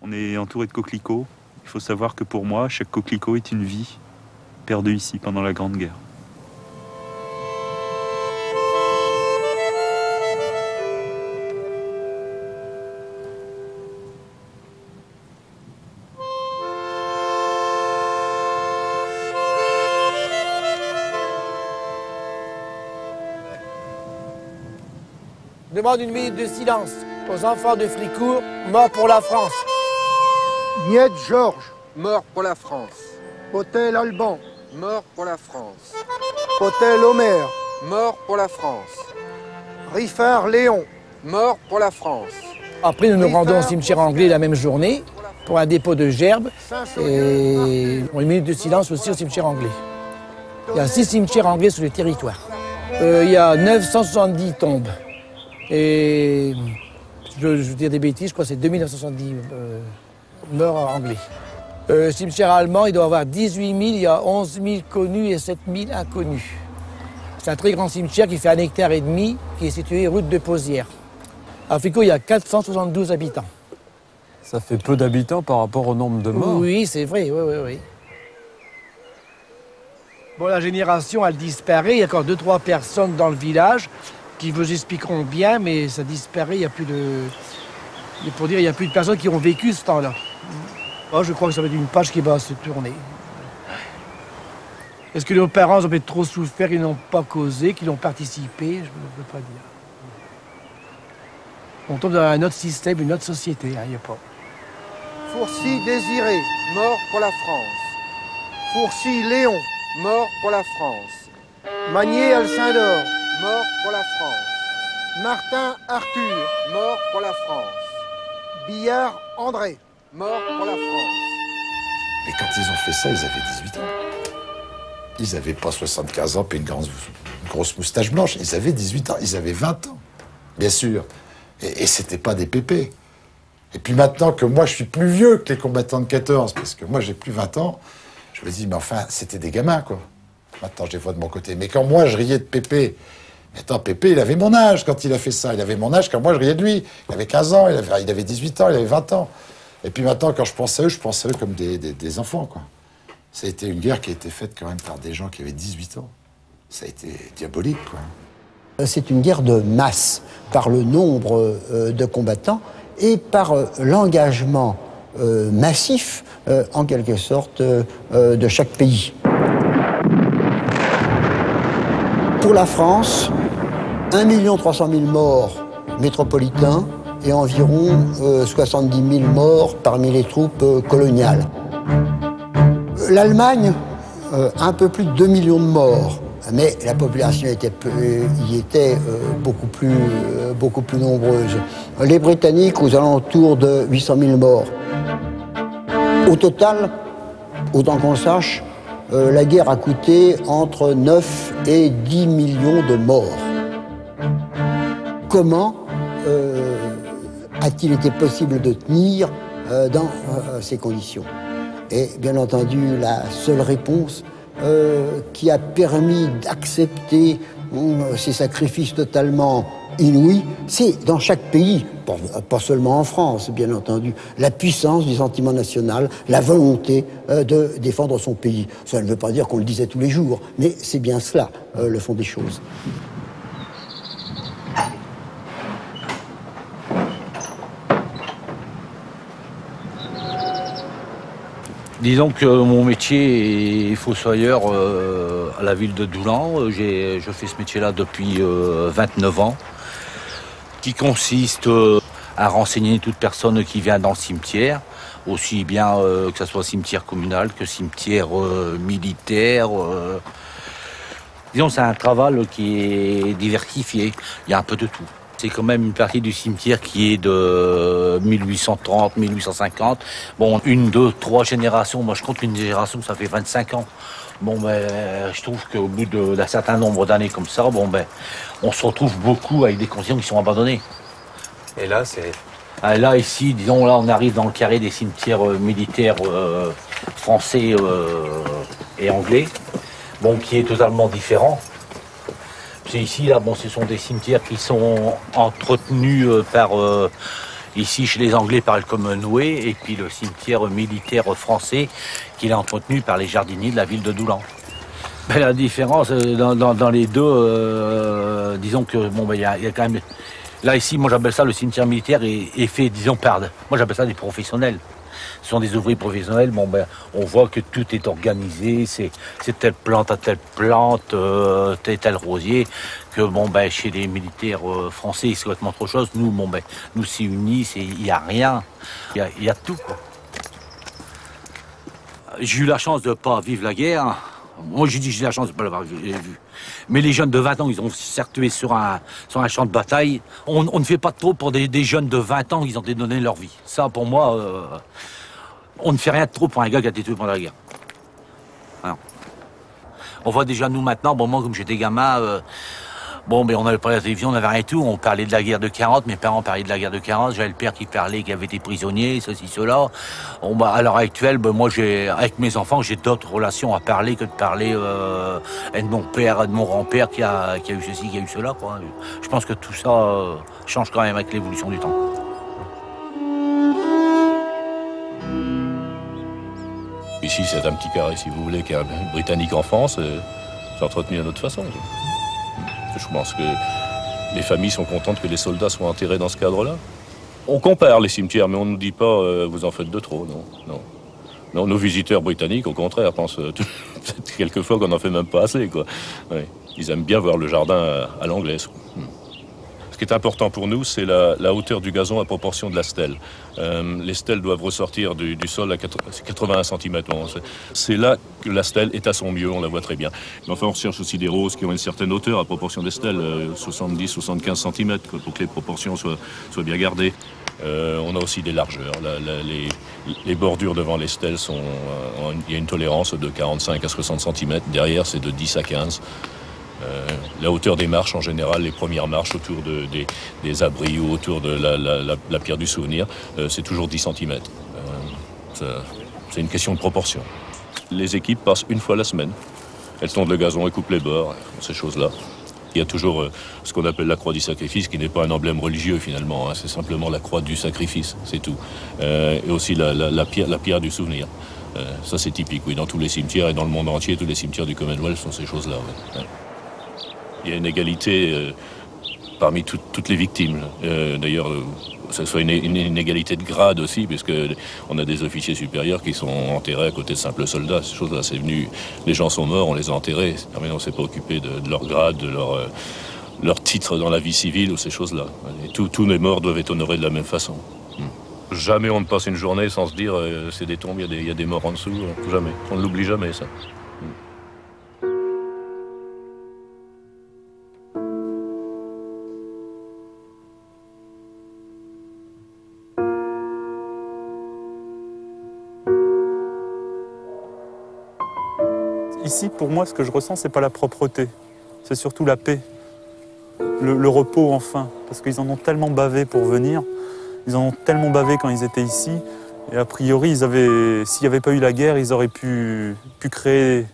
On est entouré de coquelicots. Il faut savoir que pour moi, chaque coquelicot est une vie perdue ici pendant la Grande Guerre. Je demande une minute de silence aux enfants de Fricourt, morts pour la France. Niette Georges, mort pour la France. Potel Alban, mort pour la France. Potel Omer, mort pour la France. Riffard Léon, mort pour la France. Après, nous nous rendons au cimetière anglais la même journée pour un dépôt de gerbes et une minute de silence aussi au cimetière anglais. Il y a 6 cimetières anglais sur le territoire. Il y a 970 tombes. Et je veux dire des bêtises, je crois que c'est 2970 morts anglais. Cimetière allemand, il doit y avoir 18 000, il y a 11 000 connus et 7 000 inconnus. C'est un très grand cimetière qui fait 1,5 hectare, qui est situé route de Pozières. À Fricourt, il y a 472 habitants. Ça fait peu d'habitants par rapport au nombre de morts. Oui, c'est vrai, oui. Bon, la génération, elle disparaît. Il y a encore 2-3 personnes dans le village qui vous expliqueront bien, mais ça disparaît. Il n'y a plus de... Pour dire, il n'y a plus de personnes qui ont vécu ce temps-là. Oh, je crois que ça va être une page qui va se tourner. Est-ce que nos parents ont peut-être trop souffert, ils n'ont pas causé, qu'ils n'ont participé? Je ne peux pas dire. On tombe dans un autre système, une autre société, il n'y a pas. Fourcy Désiré, mort pour la France. Fourcy Léon, mort pour la France. Magnier Alcindor, mort pour la France. Martin Arthur, mort pour la France. Billard André, mort pour la France. Mais quand ils ont fait ça, ils avaient 18 ans. Ils n'avaient pas 75 ans et une grosse moustache blanche. Ils avaient 18 ans, ils avaient 20 ans, bien sûr. Et c'était pas des pépés. Et puis maintenant que moi, je suis plus vieux que les combattants de 14, parce que moi, j'ai plus 20 ans, je me dis, mais enfin, c'était des gamins, quoi. Maintenant, je les vois de mon côté. Mais quand moi, je riais de Pépé, mais attends, Pépé, il avait mon âge quand il a fait ça. Il avait mon âge quand moi, je riais de lui. Il avait 15 ans, il avait 18 ans, il avait 20 ans. Et puis maintenant, quand je pense à eux, je pense à eux comme des enfants, quoi. Ça a été une guerre qui a été faite quand même par des gens qui avaient 18 ans. Ça a été diabolique, quoi. C'est une guerre de masse, par le nombre de combattants et par l'engagement massif, en quelque sorte, de chaque pays. Pour la France, 1 300 000 morts métropolitains et environ 70 000 morts parmi les troupes coloniales. L'Allemagne, un peu plus de 2 millions de morts. Mais la population y était beaucoup plus nombreuse. Les Britanniques, aux alentours de 800 000 morts. Au total, autant qu'on le sache, la guerre a coûté entre 9 et 10 millions de morts. Comment a-t-il été possible de tenir dans ces conditions? Et bien entendu, la seule réponse qui a permis d'accepter ces sacrifices totalement inouïs, c'est dans chaque pays, pas seulement en France, bien entendu, la puissance du sentiment national, la volonté de défendre son pays. Ça ne veut pas dire qu'on le disait tous les jours, mais c'est bien cela, le fond des choses. Disons que mon métier est fossoyeur à la ville de Doulan. Je fais ce métier-là depuis 29 ans, qui consiste à renseigner toute personne qui vient dans le cimetière, aussi bien que ce soit cimetière communal que cimetière militaire. Disons, c'est un travail qui est diversifié, il y a un peu de tout. C'est quand même une partie du cimetière qui est de 1830, 1850. Bon, 1, 2, 3 générations. Moi, je compte une génération, ça fait 25 ans. Bon, ben, je trouve qu'au bout d'un certain nombre d'années comme ça, bon, ben, on se retrouve beaucoup avec des conditions qui sont abandonnées. Et là, c'est... Là, ici, disons, là, on arrive dans le carré des cimetières militaires français et anglais, bon, qui est totalement différent. C'est ici, là, bon, ce sont des cimetières qui sont entretenus par Ici, chez les Anglais, parle comme Noué, et puis le cimetière militaire français, qui est entretenu par les jardiniers de la ville de Doulan. Ben, la différence dans les deux, disons que bon, ben, y a quand même. Là, ici, moi j'appelle ça le cimetière militaire est fait, disons, par. Moi j'appelle ça des professionnels. Ce sont des ouvriers professionnels. Bon, ben, on voit que tout est organisé, c'est telle plante à telle plante, tel rosier, que bon, ben, chez les militaires français, c'est complètement autre chose. Nous, bon, ben, nous, c'est unis, il n'y a rien. Il y a tout, quoi. J'ai eu la chance de ne pas vivre la guerre. Moi, j'ai dit j'ai la chance de ne pas l'avoir vu. Mais les jeunes de 20 ans, ils ont certué sur un champ de bataille. On ne fait pas trop pour des jeunes de 20 ans, ils ont donné leur vie. Ça, pour moi, on ne fait rien de trop pour un gars qui a été tué pendant la guerre. Alors, on voit déjà, nous, maintenant, bon, moi, comme j'étais gamin, bon, mais on n'avait pas la télévision, on n'avait rien et tout. On parlait de la guerre de 40, mes parents parlaient de la guerre de 40. J'avais le père qui parlait, qui avait été prisonnier, ceci, cela. Bon, bah, à l'heure actuelle, bah, moi, avec mes enfants, j'ai d'autres relations à parler que de parler de mon père, de mon grand-père qui a eu ceci, qui a eu cela, quoi. Je pense que tout ça change quand même avec l'évolution du temps. Ici, c'est un petit carré, si vous voulez, qui est un Britannique en France, c'est entretenu d'une autre façon. Je pense que les familles sont contentes que les soldats soient enterrés dans ce cadre-là. On compare les cimetières, mais on ne dit pas vous en faites de trop, non. Non, nos visiteurs britanniques, au contraire, pensent quelquefois qu'on n'en fait même pas assez, quoi. Ouais. Ils aiment bien voir le jardin à l'anglaise. Ce qui est important pour nous, c'est la hauteur du gazon à proportion de la stèle. Les stèles doivent ressortir du sol à 81 cm. C'est là que la stèle est à son mieux, on la voit très bien. Mais enfin, on recherche aussi des roses qui ont une certaine hauteur à proportion des stèles, 70-75 cm, pour que les proportions soient bien gardées. On a aussi des largeurs. Les bordures devant les stèles il y a une tolérance de 45 à 60 cm. Derrière, c'est de 10 à 15. La hauteur des marches, en général, les premières marches autour des abris ou autour de la pierre du souvenir, c'est toujours 10 cm. C'est une question de proportion. Les équipes passent une fois la semaine. Elles tondent le gazon et coupent les bords, ces choses-là. Il y a toujours ce qu'on appelle la croix du sacrifice, qui n'est pas un emblème religieux finalement, hein, c'est simplement la croix du sacrifice, c'est tout. Et aussi la pierre du souvenir. Ça c'est typique, oui, dans tous les cimetières et dans le monde entier, tous les cimetières du Commonwealth sont ces choses-là. Ouais. Il y a une égalité parmi toutes les victimes. D'ailleurs, que ce soit une inégalité de grade aussi, puisqu'on a des officiers supérieurs qui sont enterrés à côté de simples soldats. Ces choses-là, c'est venu. Les gens sont morts, on les a enterrés. Mais on ne s'est pas occupé de leur grade, de leur titre dans la vie civile ou ces choses-là. Et tous les morts doivent être honorés de la même façon. Jamais on ne passe une journée sans se dire c'est des tombes, il y a des morts en dessous. Jamais. On ne l'oublie jamais, ça. Ici, pour moi, ce que je ressens, c'est pas la propreté, c'est surtout la paix, le repos enfin, parce qu'ils en ont tellement bavé pour venir, ils en ont tellement bavé quand ils étaient ici, et a priori, s'il n'y avait pas eu la guerre, ils auraient pu créer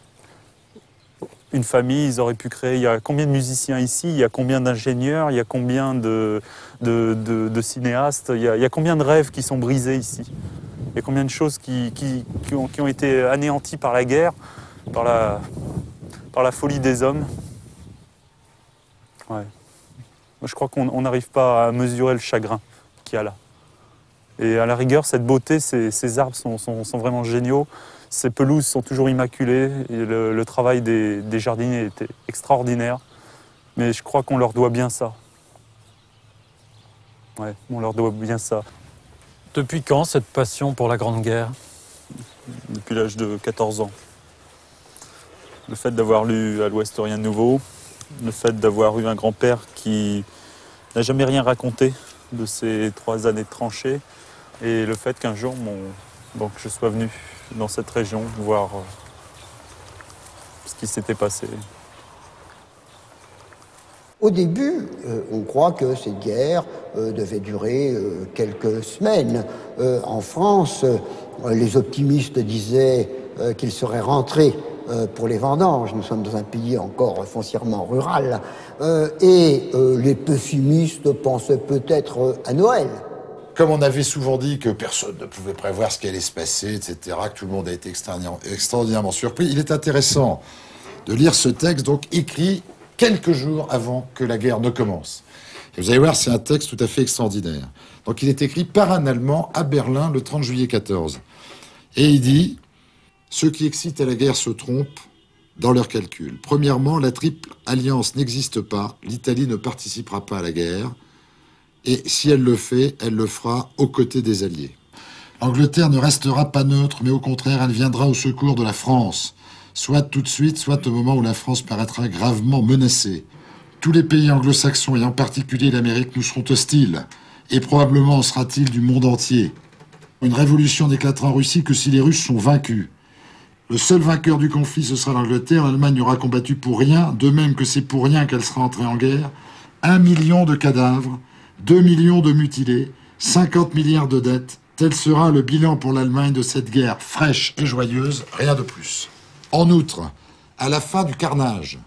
une famille, ils auraient pu créer. Il y a combien de musiciens ici, il y a combien d'ingénieurs, il y a combien de cinéastes, il y a combien de rêves qui sont brisés ici, il y a combien de choses qui ont été anéanties par la guerre. Par la folie des hommes. Ouais. Moi, je crois qu'on n'arrive pas à mesurer le chagrin qu'il y a là. Et à la rigueur, cette beauté, ces arbres sont vraiment géniaux. Ces pelouses sont toujours immaculées. Et le travail des jardiniers était extraordinaire. Mais je crois qu'on leur doit bien ça. Ouais, on leur doit bien ça. Depuis quand cette passion pour la Grande Guerre? Depuis l'âge de 14 ans. Le fait d'avoir lu à l'Ouest rien de nouveau, le fait d'avoir eu un grand-père qui n'a jamais rien raconté de ces 3 années de tranchée, et le fait qu'un jour, je sois venu dans cette région voir ce qui s'était passé. Au début, on croit que cette guerre devait durer quelques semaines. En France, les optimistes disaient qu'il serait rentré pour les vendanges. Nous sommes dans un pays encore foncièrement rural. Et les pessimistes pensaient peut-être à Noël. Comme on avait souvent dit que personne ne pouvait prévoir ce qui allait se passer, etc., que tout le monde a été extraordinairement surpris, il est intéressant de lire ce texte, donc écrit quelques jours avant que la guerre ne commence. Et vous allez voir, c'est un texte tout à fait extraordinaire. Donc il est écrit par un Allemand à Berlin le 30 juillet 14. Et il dit « Ceux qui excitent à la guerre se trompent dans leurs calculs. Premièrement, la triple alliance n'existe pas. L'Italie ne participera pas à la guerre. Et si elle le fait, elle le fera aux côtés des Alliés. L'Angleterre ne restera pas neutre, mais au contraire, elle viendra au secours de la France. Soit tout de suite, soit au moment où la France paraîtra gravement menacée. Tous les pays anglo-saxons, et en particulier l'Amérique, nous seront hostiles. Et probablement en sera-t-il du monde entier. Une révolution n'éclatera en Russie que si les Russes sont vaincus. Le seul vainqueur du conflit, ce sera l'Angleterre. L'Allemagne aura combattu pour rien, de même que c'est pour rien qu'elle sera entrée en guerre. 1 million de cadavres, 2 millions de mutilés, 50 milliards de dettes. Tel sera le bilan pour l'Allemagne de cette guerre fraîche et joyeuse, rien de plus. En outre, à la fin du carnage,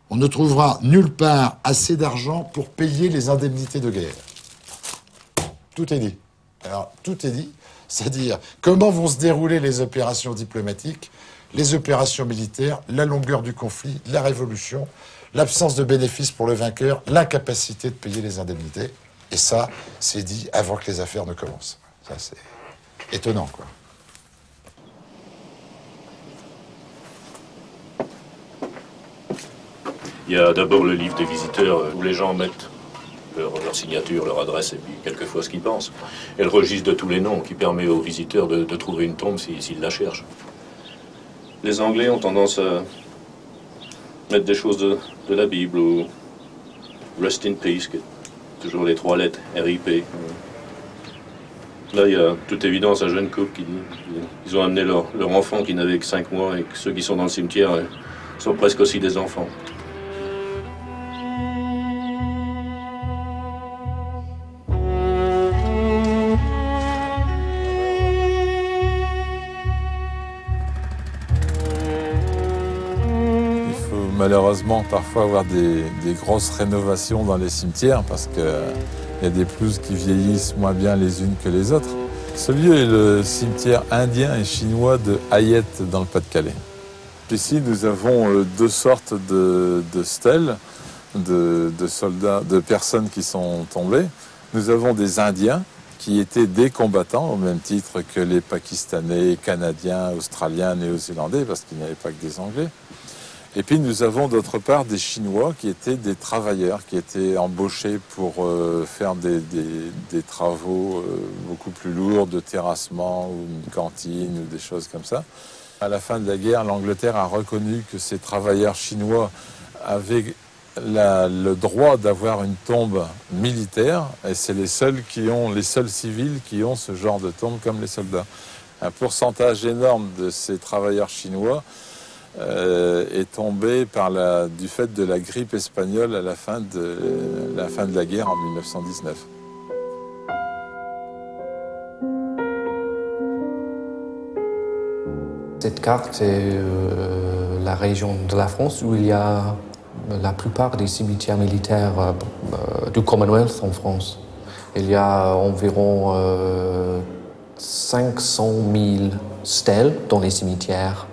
on ne trouvera nulle part assez d'argent pour payer les indemnités de guerre. Tout est dit. Alors, tout est dit, c'est-à-dire comment vont se dérouler les opérations diplomatiques, les opérations militaires, la longueur du conflit, la révolution, l'absence de bénéfices pour le vainqueur, l'incapacité de payer les indemnités. Et ça, c'est dit avant que les affaires ne commencent. Ça, c'est étonnant, quoi. Il y a d'abord le livre des visiteurs où les gens mettent leur signature, leur adresse et puis quelquefois ce qu'ils pensent. Et le registre de tous les noms qui permet aux visiteurs de trouver une tombe s'ils la cherchent. Les Anglais ont tendance à mettre des choses de la Bible ou Rest in Peace, qui est toujours les 3 lettres, RIP. Là, il y a toute évidence un jeune couple qui dit qu'ils ont amené leur enfant qui n'avait que 5 mois et que ceux qui sont dans le cimetière sont presque aussi des enfants. Malheureusement, parfois avoir des grosses rénovations dans les cimetières parce qu'il y a des pelouses qui vieillissent moins bien les unes que les autres. Ce lieu est le cimetière indien et chinois de Hayette dans le Pas-de-Calais. Ici, nous avons 2 sortes de stèles de soldats, de personnes qui sont tombées. Nous avons des Indiens qui étaient des combattants au même titre que les Pakistanais, Canadiens, Australiens, Néo-Zélandais parce qu'il n'y avait pas que des Anglais. Et puis nous avons d'autre part des Chinois qui étaient des travailleurs, qui étaient embauchés pour faire des travaux beaucoup plus lourds, de terrassement ou une cantine ou des choses comme ça. À la fin de la guerre, l'Angleterre a reconnu que ces travailleurs chinois avaient le droit d'avoir une tombe militaire et c'est les seuls civils qui ont ce genre de tombe comme les soldats. Un pourcentage énorme de ces travailleurs chinois est tombé du fait de la grippe espagnole à la fin de la guerre en 1919. Cette carte est la région de la France où il y a la plupart des cimetières militaires du Commonwealth en France. Il y a environ 500 000 stèles dans les cimetières.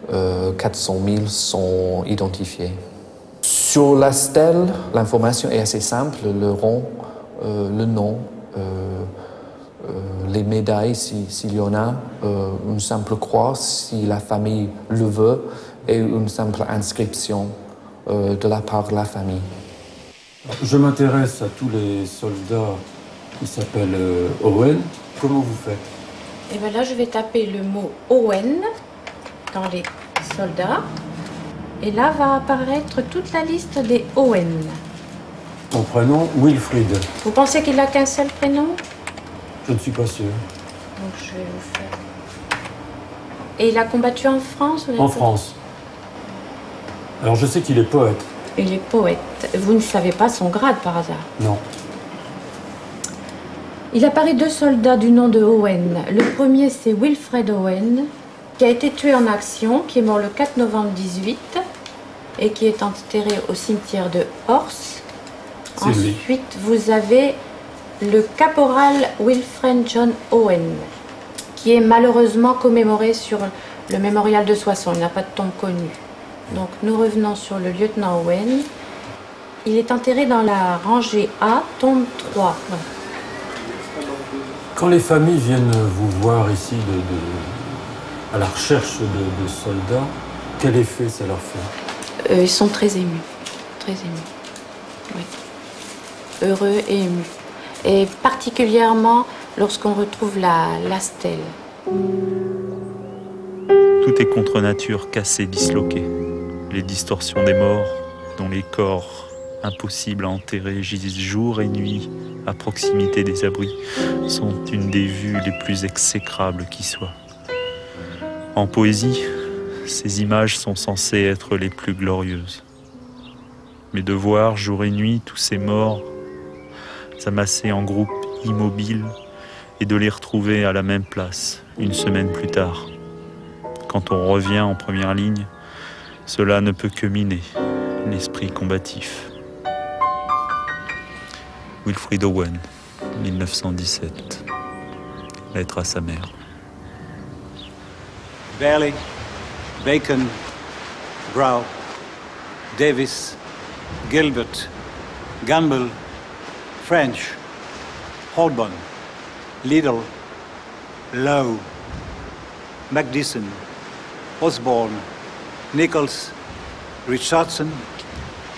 400 000 sont identifiés. Sur la stèle, l'information est assez simple, le rang, le nom, les médailles s'il y en a, une simple croix si la famille le veut et une simple inscription de la part de la famille. Je m'intéresse à tous les soldats qui s'appellent Owen. Comment vous faites? Et bien là, je vais taper le mot Owen dans les soldats. Et là va apparaître toute la liste des Owen. Son prénom, Wilfrid. Vous pensez qu'il n'a qu'un seul prénom? Je ne suis pas sûr. Donc je vais vous faire... Et il a combattu en France? En France. Alors je sais qu'il est poète. Il est poète. Vous ne savez pas son grade par hasard? Non. Il apparaît 2 soldats du nom de Owen. Le premier, c'est Wilfred Owen, qui a été tué en action, qui est mort le 4 novembre 18 et qui est enterré au cimetière de Horse. Ensuite, vous avez le caporal Wilfred John Owen, qui est malheureusement commémoré sur le mémorial de Soissons. Il n'a pas de tombe connue. Donc nous revenons sur le lieutenant Owen. Il est enterré dans la rangée A, tombe 3. Non. Quand les familles viennent vous voir ici à la recherche de soldats, quel effet ça leur fait? Ils sont très émus. Très émus. Oui. Heureux et émus. Et particulièrement lorsqu'on retrouve la stèle. Tout est contre nature, cassé, disloqué. Les distorsions des morts, dont les corps impossibles à enterrer gisent jour et nuit à proximité des abris, sont une des vues les plus exécrables qui soient. En poésie, ces images sont censées être les plus glorieuses. Mais de voir jour et nuit tous ces morts s'amasser en groupes immobiles et de les retrouver à la même place une semaine plus tard. Quand on revient en première ligne, cela ne peut que miner l'esprit combatif. Wilfred Owen, 1917. Lettre à sa mère. Bailey, Bacon, Brow, Davis, Gilbert, Gamble, French, Holborn, Liddell, Lowe, Macdison, Osborne, Nichols, Richardson,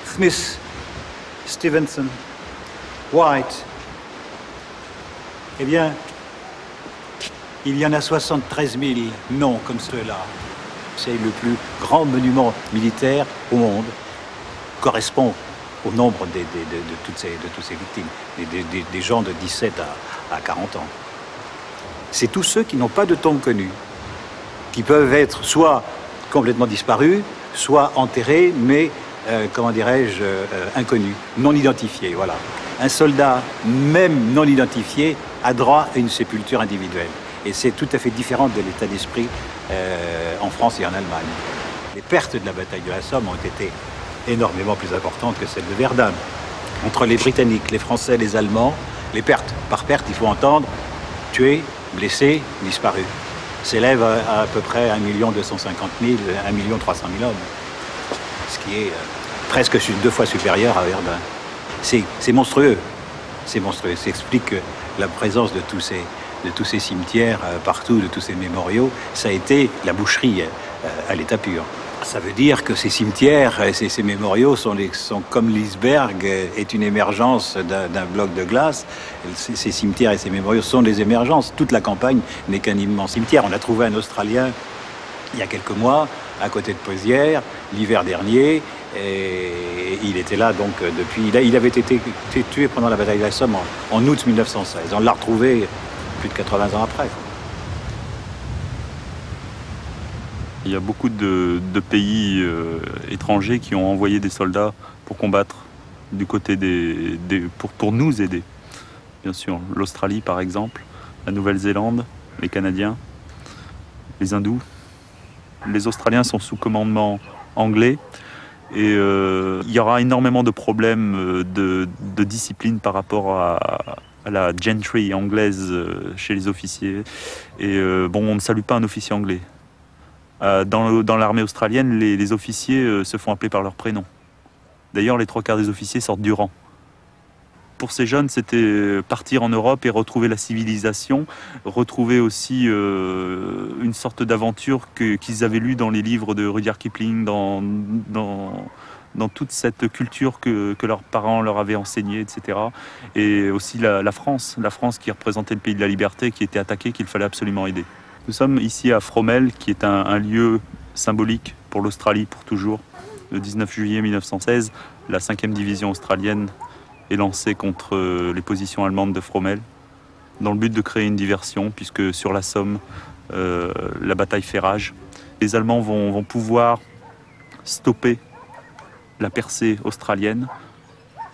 Smith, Stevenson, White. Eh bien, il y en a 73 000 noms comme ceux-là. C'est le plus grand monument militaire au monde, correspond au nombre de toutes ces victimes, des gens de 17 à 40 ans. C'est tous ceux qui n'ont pas de tombe connue, qui peuvent être soit complètement disparus, soit enterrés, mais, comment dirais-je, inconnus, non identifiés, voilà. Un soldat, même non identifié, a droit à une sépulture individuelle. Et c'est tout à fait différent de l'état d'esprit en France et en Allemagne. Les pertes de la bataille de la Somme ont été énormément plus importantes que celles de Verdun. Entre les Britanniques, les Français, les Allemands, les pertes. Par perte, il faut entendre tués, blessés, disparus. S'élève à peu près 1 250 000, 1 300 000 hommes. Ce qui est presque 2 fois supérieur à Verdun. C'est monstrueux. C'est monstrueux. Ça explique la présence de tous ces cimetières partout, de tous ces mémoriaux. Ça a été la boucherie à l'état pur. Ça veut dire que ces cimetières, ces mémoriaux sont comme l'iceberg est une émergence d'un bloc de glace. Ces cimetières et ces mémoriaux sont des émergences. Toute la campagne n'est qu'un immense cimetière. On a trouvé un Australien il y a quelques mois, à côté de Pozières, l'hiver dernier. Et il était là donc depuis. Il avait été tué pendant la bataille de la Somme en août 1916. On l'a retrouvé plus de 80 ans après. Il y a beaucoup de pays étrangers qui ont envoyé des soldats pour combattre du côté pour nous aider. Bien sûr, l'Australie par exemple, la Nouvelle-Zélande, les Canadiens, les Hindous. Les Australiens sont sous commandement anglais et il y aura énormément de problèmes de discipline par rapport à la gentry anglaise chez les officiers. Et on ne salue pas un officier anglais. Dans l'armée australienne, les officiers se font appeler par leur prénom. D'ailleurs, les 3/4 des officiers sortent du rang. Pour ces jeunes, c'était partir en Europe et retrouver la civilisation, retrouver aussi une sorte d'aventure qu'ils avaient lue dans les livres de Rudyard Kipling, dans toute cette culture que leurs parents leur avaient enseignée, etc. Et aussi la France qui représentait le pays de la liberté, qui était attaqué, qu'il fallait absolument aider. Nous sommes ici à Fromelles, qui est un lieu symbolique pour l'Australie, pour toujours. Le 19 juillet 1916, la 5e division australienne est lancée contre les positions allemandes de Fromelles, dans le but de créer une diversion, puisque sur la Somme, la bataille fait rage. Les Allemands vont pouvoir stopper la percée australienne.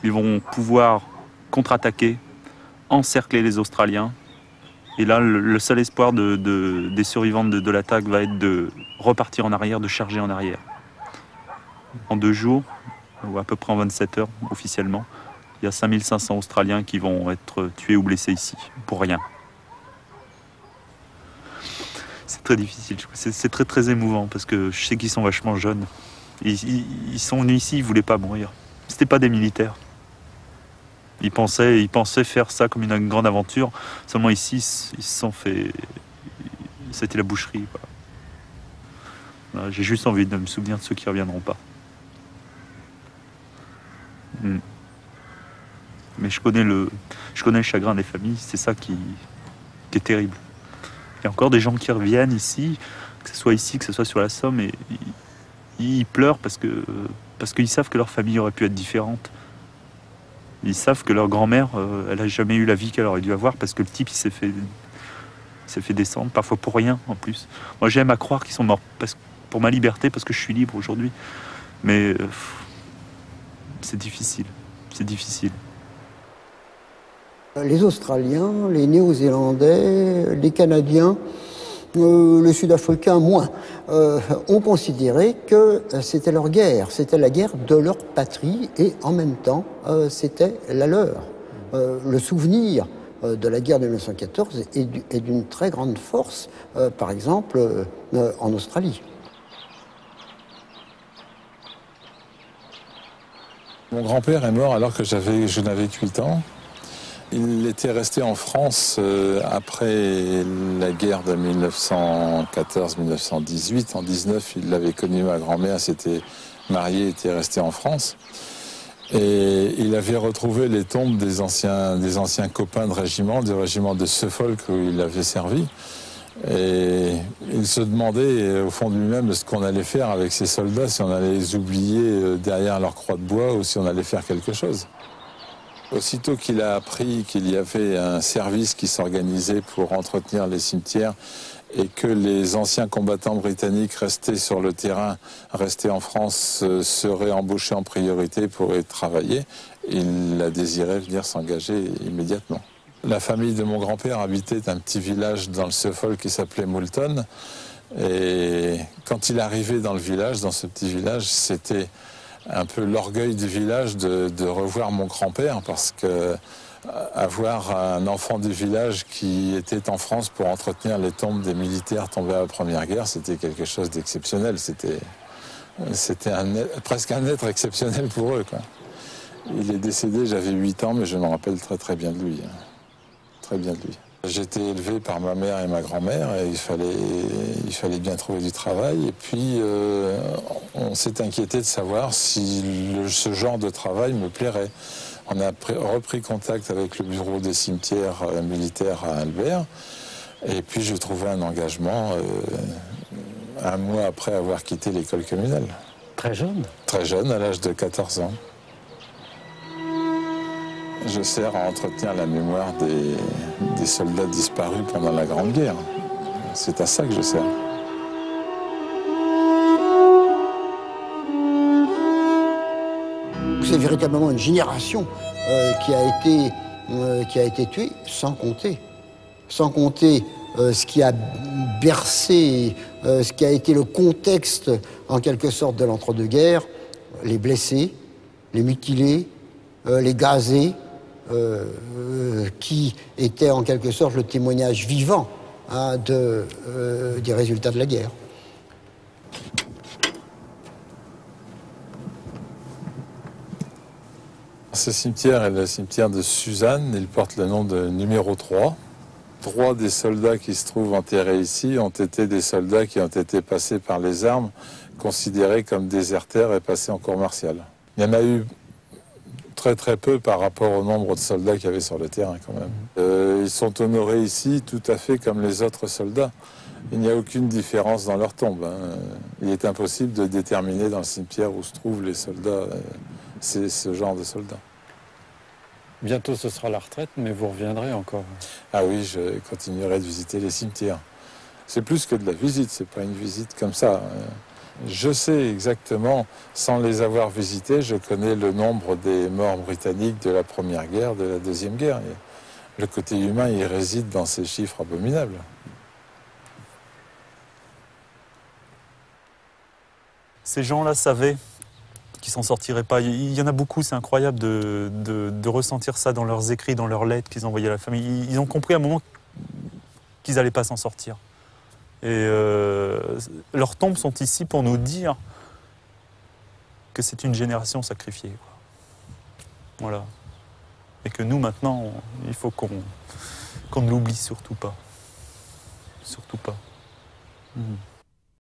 Ils vont pouvoir contre-attaquer, encercler les Australiens. Et là, le seul espoir des survivants de l'attaque va être de repartir en arrière, de charger en arrière. En 2 jours, ou à peu près en 27 heures officiellement, il y a 5500 Australiens qui vont être tués ou blessés ici, pour rien. C'est très difficile, c'est très très émouvant, parce que je sais qu'ils sont vachement jeunes. Ils sont venus ici, ils ne voulaient pas mourir. C'était pas des militaires. Ils pensaient faire ça comme une grande aventure. Seulement ici, ils se sont fait... C'était la boucherie. Voilà, j'ai juste envie de me souvenir de ceux qui ne reviendront pas. Mais je connais le chagrin des familles, c'est ça qui est terrible. Il y a encore des gens qui reviennent ici, que ce soit ici, que ce soit sur la Somme, et ils pleurent parce qu'ils savent que leur famille aurait pu être différente. Ils savent que leur grand-mère, elle n'a jamais eu la vie qu'elle aurait dû avoir parce que le type, il s'est fait descendre, parfois pour rien en plus. Moi, j'aime à croire qu'ils sont morts pour ma liberté, parce que je suis libre aujourd'hui. Mais c'est difficile, c'est difficile. Les Australiens, les Néo-Zélandais, les Canadiens, les Sud-Africains moins, ont considéré que c'était leur guerre, c'était la guerre de leur patrie et en même temps c'était la leur. Le souvenir de la guerre de 1914 est d'une très grande force, par exemple en Australie. Mon grand-père est mort alors que je n'avais que 8 ans. Il était resté en France après la guerre de 1914-1918. En 19, il avait connu ma grand-mère, s'était marié, était resté en France. Et il avait retrouvé les tombes des anciens copains de régiment, du régiment de Suffolk où il avait servi. Et il se demandait au fond de lui-même ce qu'on allait faire avec ces soldats, si on allait les oublier derrière leur croix de bois ou si on allait faire quelque chose. Aussitôt qu'il a appris qu'il y avait un service qui s'organisait pour entretenir les cimetières et que les anciens combattants britanniques restés sur le terrain, restés en France, seraient embauchés en priorité pour y travailler, il a désiré venir s'engager immédiatement. La famille de mon grand-père habitait un petit village dans le Suffolk qui s'appelait Moulton. Et quand il arrivait dans le village, dans ce petit village, c'était un peu l'orgueil du village de revoir mon grand-père, parce que avoir un enfant du village qui était en France pour entretenir les tombes des militaires tombés à la Première Guerre, c'était quelque chose d'exceptionnel. C'était presque un être exceptionnel pour eux, quoi. Il est décédé, j'avais 8 ans, mais je me rappelle très très bien de lui. Très bien de lui. J'étais élevé par ma mère et ma grand-mère et il fallait bien trouver du travail. Et puis, on s'est inquiété de savoir si ce genre de travail me plairait. On a repris contact avec le bureau des cimetières militaires à Albert. Et puis, j'ai trouvé un engagement un mois après avoir quitté l'école communale. Très jeune? Très jeune, à l'âge de 14 ans. Je sers à entretenir la mémoire des soldats disparus pendant la Grande Guerre. C'est à ça que je sers. C'est véritablement une génération qui a été tuée, sans compter ce qui a bercé, ce qui a été le contexte, en quelque sorte, de l'entre-deux-guerres, les blessés, les mutilés, les gazés, qui était en quelque sorte le témoignage vivant des résultats de la guerre. Ce cimetière est le cimetière de Suzanne, il porte le nom de numéro 3. 3 des soldats qui se trouvent enterrés ici ont été des soldats qui ont été passés par les armes, considérés comme déserteurs et passés en cour martiale. Il y en a eu très très peu par rapport au nombre de soldats qu'il y avait sur le terrain quand même. Ils sont honorés ici tout à fait comme les autres soldats. Il n'y a aucune différence dans leur tombe. Il est impossible de déterminer dans le cimetière où se trouvent les soldats, ce genre de soldats. Bientôt ce sera la retraite, mais vous reviendrez encore. Ah oui, je continuerai de visiter les cimetières. C'est plus que de la visite, c'est pas une visite comme ça. Je sais exactement, sans les avoir visités, je connais le nombre des morts britanniques de la Première Guerre, de la Deuxième Guerre. Et le côté humain, il réside dans ces chiffres abominables. Ces gens-là savaient s'en sortiraient pas. Il y en a beaucoup, c'est incroyable de ressentir ça dans leurs écrits, dans leurs lettres qu'ils envoyaient à la famille. Ils ont compris à un moment qu'ils n'allaient pas s'en sortir. Et leurs tombes sont ici pour nous dire que c'est une génération sacrifiée, quoi. Voilà. Et que nous, maintenant, il faut qu'on ne l'oublie surtout pas. Surtout pas.